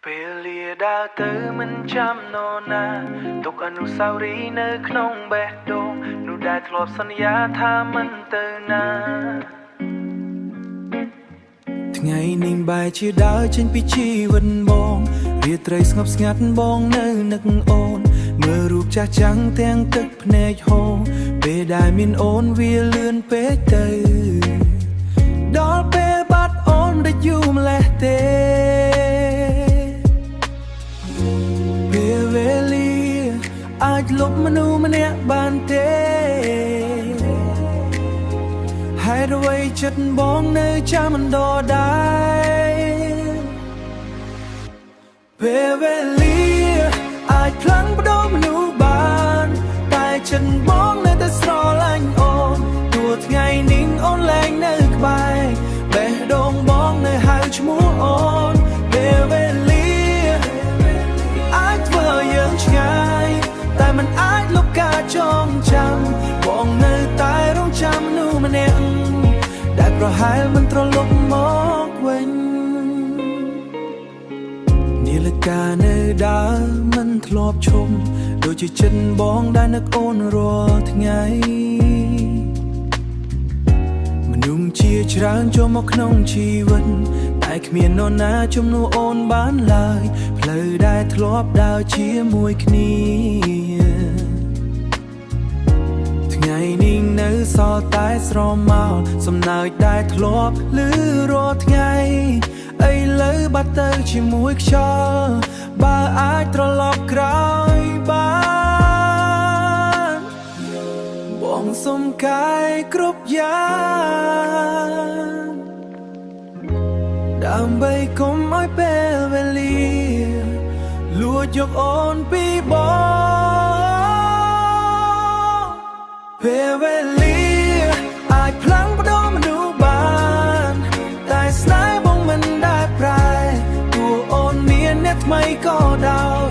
ពេលលាដើរទៅមិនចាំនរណាទុកអនុស្សាវរីយ៍នៅក្នុងបេះដូងនោះដែលធ្លាប់សន្យាថាមិនទៅណាថ្ងៃនេះបែរជាដើរចេញពីជីវិតបងរាត្រីស្ងប់ស្ងាត់បងនៅនឹកអូនមើលរូបចាស់ចាំងទាំងទឹកភ្នែកហូរពេលដែលមានអូនវាលឿនពេកទៅដល់ពេលបាត់អូនដែលយូរម្លេះទេពេលវេលាអាចលុបមនុស្សម្នាក់បានទេហេតុអ្វីចិត្តបងនៅចាំមិនដដែលពេលវេលាអាចផ្លាំងបដូរមនុស្សបានតែចិត្តបងនៅតែស្រឡាញ់អូនទោះថ្ងៃនេះអូនលែងនៅក្បែរបេះដូងបងនៅហៅឈ្មោះអូនពេលវេលាអាចធ្វើយើងឆ្ងាយតែมันអាចលុបការចងចាំបងនៅតែរងចាំមនុស្សម្នាក់ដែលប្រហែលមិនត្រឡប់មកវិញនាឡិកានៅដើរមិនធ្លាប់ឈប់ដូចជាចិត្តបងដែលនឹកអូនរាល់ថ្ងៃមនុស្សជាច្រើនចូលមកក្នុងជីវិតតែគ្មាននរណាជំនួសអូនបានឡើយផ្លូវដែលធ្លាប់ដើរជាមួយគ្នាថ្ងៃនេះនៅសល់តែស្រមោលសំណើចដែលធ្លាប់លឺរាល់ថ្ងៃឥឡូវបាត់ទៅជាមួយខ្យល់បើអាចត្រឡប់ក្រោយបានបងសុំកាយគ្រប់យ៉ាងដើម្បីកុំឲ្យពេលវេលាលួចយកអូនពីបងពេលវេលាអាចផ្លាំងបដូរមនុស្សបានតែស្នេហ៍បងមិនដែលប្រែទោះអូនមានអ្នកថ្មីក៏ដោយ